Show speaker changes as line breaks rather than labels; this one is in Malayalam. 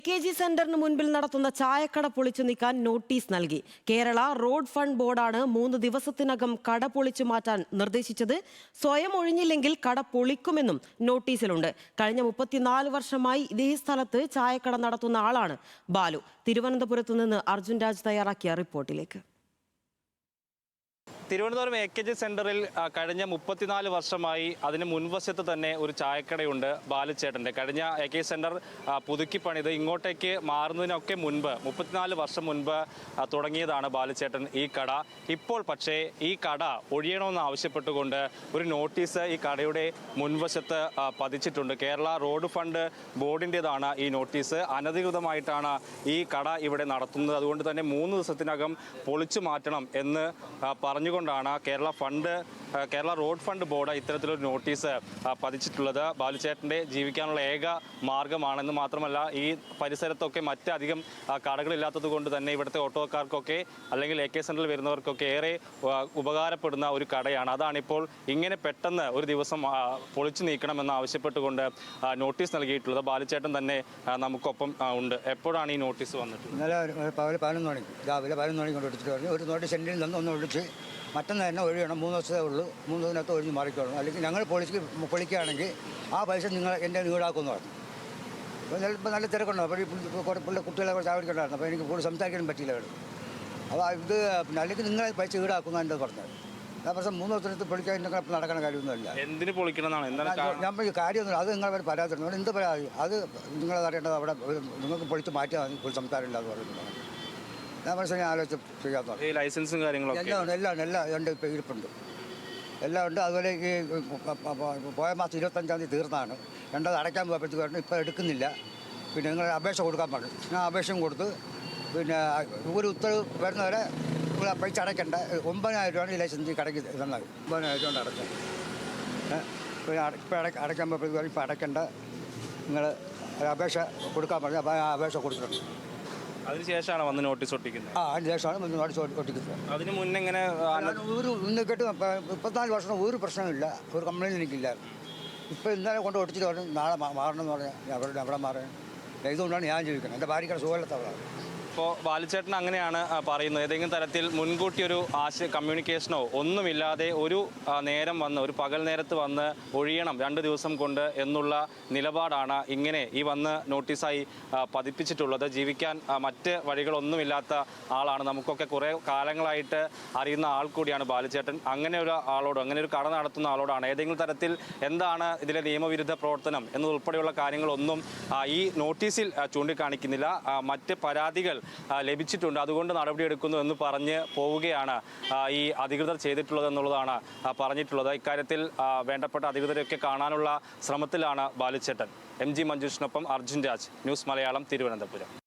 KG സെന്ററിന് മുൻപിൽ നടത്തുന്ന ചായക്കട പൊളിച്ചു നീക്കാൻ നോട്ടീസ് നൽകി. കേരള റോഡ് ഫണ്ട് ബോർഡാണ് 3 ദിവസത്തിനകം കട പൊളിച്ചു മാറ്റാൻ നിർദ്ദേശിച്ചത്. സ്വയം ഒഴിഞ്ഞില്ലെങ്കിൽ കട പൊളിക്കുമെന്നും നോട്ടീസിലുണ്ട്. കഴിഞ്ഞ 34 വർഷമായി ഇതേ സ്ഥലത്ത് ചായക്കട നടത്തുന്ന ആളാണ് ബാലു. തിരുവനന്തപുരത്ത് നിന്ന് അർജുൻ രാജ് തയ്യാറാക്കിയ റിപ്പോർട്ടിലേക്ക്.
തിരുവനന്തപുരം AKG സെന്ററിൽ കഴിഞ്ഞ 34 വർഷമായി അതിന് മുൻവശത്ത് തന്നെ ഒരു ചായക്കടയുണ്ട് ബാലുച്ചേട്ടൻ്റെ. കഴിഞ്ഞ AKG സെന്റർ പുതുക്കി പണിത് ഇങ്ങോട്ടേക്ക് മാറുന്നതിനൊക്കെ മുൻപ് 34 വർഷം മുൻപ് തുടങ്ങിയതാണ് ബാലുച്ചേട്ടൻ ഈ കട. ഇപ്പോൾ പക്ഷേ ഈ കട ഒഴിയണമെന്ന് ആവശ്യപ്പെട്ടുകൊണ്ട് ഒരു നോട്ടീസ് ഈ കടയുടെ മുൻവശത്ത് പതിച്ചിട്ടുണ്ട്. കേരള റോഡ് ഫണ്ട് ബോർഡിൻ്റെതാണ് ഈ നോട്ടീസ്. അനധികൃതമായിട്ടാണ് ഈ കട ഇവിടെ നടത്തുന്നത്. അതുകൊണ്ട് തന്നെ 3 ദിവസത്തിനകം പൊളിച്ചു മാറ്റണം എന്ന് പറഞ്ഞുകൊണ്ട് കേരള റോഡ് ഫണ്ട് ബോർഡ് ഇത്തരത്തിലൊരു നോട്ടീസ് പതിച്ചിട്ടുള്ളത്. ബാലുച്ചേട്ടൻ്റെ ജീവിക്കാനുള്ള ഏക മാർഗമാണെന്ന് മാത്രമല്ല, ഈ പരിസരത്തൊക്കെ മറ്റധികം കടകളില്ലാത്തത് കൊണ്ട് തന്നെ ഇവിടുത്തെ ഓട്ടോക്കാർക്കൊക്കെ അല്ലെങ്കിൽ AKG സെന്ററിൽ വരുന്നവർക്കൊക്കെ ഏറെ ഉപകാരപ്പെടുന്ന ഒരു കടയാണ്. അതാണിപ്പോൾ ഇങ്ങനെ പെട്ടെന്ന് ഒരു ദിവസം പൊളിച്ചു നീക്കണമെന്ന് ആവശ്യപ്പെട്ടുകൊണ്ട് നോട്ടീസ് നൽകിയിട്ടുള്ളത്. ബാലുച്ചേട്ടൻ തന്നെ നമുക്കൊപ്പം ഉണ്ട്. എപ്പോഴാണ് ഈ നോട്ടീസ് വന്നിട്ടുള്ളത്?
ഇന്നലെ 11 മണിക്ക് രാവിലെ 11 മണിക്ക് കൊണ്ട് ഒടിച്ചിട്ട് പറഞ്ഞു ഒരു നോട്ടീസ് സെൻറ്ററിൽ നിന്ന് ഒന്ന് ഒഴിച്ച് മറ്റൊന്ന് തന്നെ ഒഴിയണം. 3 ദിവസമേ ഉള്ളൂ. 3 ദിവസത്തിനകത്ത് ഒഴിഞ്ഞ് മാറിക്കോളണം. അല്ലെങ്കിൽ ഞങ്ങൾ പൊളിക്കുകയാണെങ്കിൽ ആ പൈസ നിങ്ങൾ ഈടാക്കുമെന്ന് പറഞ്ഞു. അപ്പോൾ നല്ല തിരക്കുണ്ടോ. അപ്പോൾ കുട്ടികളെ കുറച്ച് ആവശ്യമുണ്ടായിരുന്നു. അപ്പോൾ എനിക്ക് കൂടുതൽ സംസാരിക്കാനും പറ്റിയില്ല അവിടെ. അപ്പോൾ ഇത് പിന്നെ അല്ലെങ്കിൽ നിങ്ങൾ പൈസ ഈടാക്കുന്ന എൻ്റെ പറഞ്ഞത്. ആ പ്രശ്നം 3 ദിവസത്തിനകത്ത് പൊളിക്കാൻ നിങ്ങൾക്ക് നടക്കണ കാര്യമൊന്നുമില്ല.
എന്തിന് പൊളിക്കണമെന്നാണ്
ഞാൻ കാര്യമൊന്നുമില്ല. അത് നിങ്ങൾ പരാതി തരണം. എന്ത് പരാതി അത് നിങ്ങളത് അറിയേണ്ടത്. അവിടെ നിങ്ങൾക്ക് പൊളിച്ച് മാറ്റിയാൽ മതി. കൂടുതൽ സംസാരമില്ല എന്ന് പറഞ്ഞിട്ടുണ്ടാകും. ഞാൻ മനസ്സിലാക്കി ആലോചിച്ച് ചെയ്യാൻ പറഞ്ഞു.
ലൈസൻസും കാര്യങ്ങളൊക്കെ
എല്ലാം ഉണ്ട്. ഇപ്പോൾ ഇരിപ്പുണ്ട്, എല്ലാം ഉണ്ട്. അതുപോലെ ഈ പോയ മാസം 25-ാം തീയതി തീർന്നതാണ്. രണ്ടത് അടയ്ക്കാൻ പോയപ്പോഴത്തേക്ക് പറഞ്ഞു ഇപ്പോൾ എടുക്കുന്നില്ല, പിന്നെ നിങ്ങൾ അപേക്ഷ കൊടുക്കാൻ പറഞ്ഞു. ഞാൻ അപേക്ഷയും കൊടുത്ത് പിന്നെ ഒരു ഉത്തരവ് വരുന്നവരെ നിങ്ങൾ പൈസ അടയ്ക്കേണ്ട 9,000 രൂപയാണ് ഈ ലൈസൻസ് കടയ്ക്ക് തന്നത്. 9,000 രൂപ അടയ്ക്കാം. പിന്നെ ഇപ്പോൾ അടയ്ക്കാൻ പോയപ്പോഴത്തേക്ക് ഇപ്പോൾ അടയ്ക്കേണ്ട, നിങ്ങൾ അപേക്ഷ കൊടുക്കാൻ പറഞ്ഞു. അപ്പോൾ ആ അപേക്ഷ കൊടുത്തിട്ടുണ്ട്.
അതിനുശേഷമാണ് വന്ന് നോട്ടീസ് ഒട്ടിക്കുന്നത്.
അതിനുശേഷമാണ് നോട്ടീസ് ഒട്ടിക്കുന്നത്.
അതിന് മുന്നേ ഇങ്ങനെ
ഇന്ന് കേട്ട് 34 വർഷം ഒരു പ്രശ്നമില്ല, ഒരു കംപ്ലയിൻറ്റ് എനിക്കില്ലായിരുന്നു. ഇപ്പോൾ ഇന്നലെ കൊണ്ട് ഒട്ടിച്ചിട്ട് പറഞ്ഞു നാളെ മാറണമെന്ന് പറഞ്ഞാൽ അവിടെ മാറാൻ. ഇതുകൊണ്ടാണ് ഞാൻ ജീവിക്കുന്നത്. എൻ്റെ ഭാര്യയ്ക്കുള്ള സുഖമില്ലാത്തവളാണ്.
ഇപ്പോൾ ബാലുച്ചേട്ടൻ അങ്ങനെയാണ് പറയുന്നത്. ഏതെങ്കിലും തരത്തിൽ മുൻകൂട്ടി ഒരു കമ്മ്യൂണിക്കേഷനോ ഒന്നുമില്ലാതെ ഒരു നേരം വന്ന് ഒരു പകൽ നേരത്ത് വന്ന് ഒഴിയണം 2 ദിവസം കൊണ്ട് എന്നുള്ള നിലപാടാണ് ഇങ്ങനെ ഈ വന്ന് നോട്ടീസായി പതിപ്പിച്ചിട്ടുള്ളത്. ജീവിക്കാൻ മറ്റ് വഴികളൊന്നുമില്ലാത്ത ആളാണ്. നമുക്കൊക്കെ കുറേ കാലങ്ങളായിട്ട് അറിയുന്ന ആൾ കൂടിയാണ് ബാലുച്ചേട്ടൻ. അങ്ങനെ ഒരു ആളോട്, അങ്ങനെ ഒരു കട നടത്തുന്ന ആളോടാണ് ഏതെങ്കിലും തരത്തിൽ എന്താണ് ഇതിലെ നിയമവിരുദ്ധ പ്രവർത്തനം എന്നതുൾപ്പെടെയുള്ള കാര്യങ്ങളൊന്നും ഈ നോട്ടീസിൽ ചൂണ്ടിക്കാണിക്കുന്നില്ല. മറ്റ് പരാതികൾ ലഭിച്ചിട്ടുണ്ട്, അതുകൊണ്ട് നടപടിയെടുക്കുന്നു എന്ന് പറഞ്ഞ് പോവുകയാണ് ഈ അധികൃതർ ചെയ്തിട്ടുള്ളത് എന്നുള്ളതാണ് പറഞ്ഞിട്ടുള്ളത്. ഇക്കാര്യത്തിൽ വേണ്ടപ്പെട്ട അധികൃതരെയൊക്കെ കാണാനുള്ള ശ്രമത്തിലാണ് ബാലുച്ചേട്ടൻ. MG മഞ്ജുഷിനൊപ്പം അർജുൻ രാജ്, ന്യൂസ് മലയാളം, തിരുവനന്തപുരം.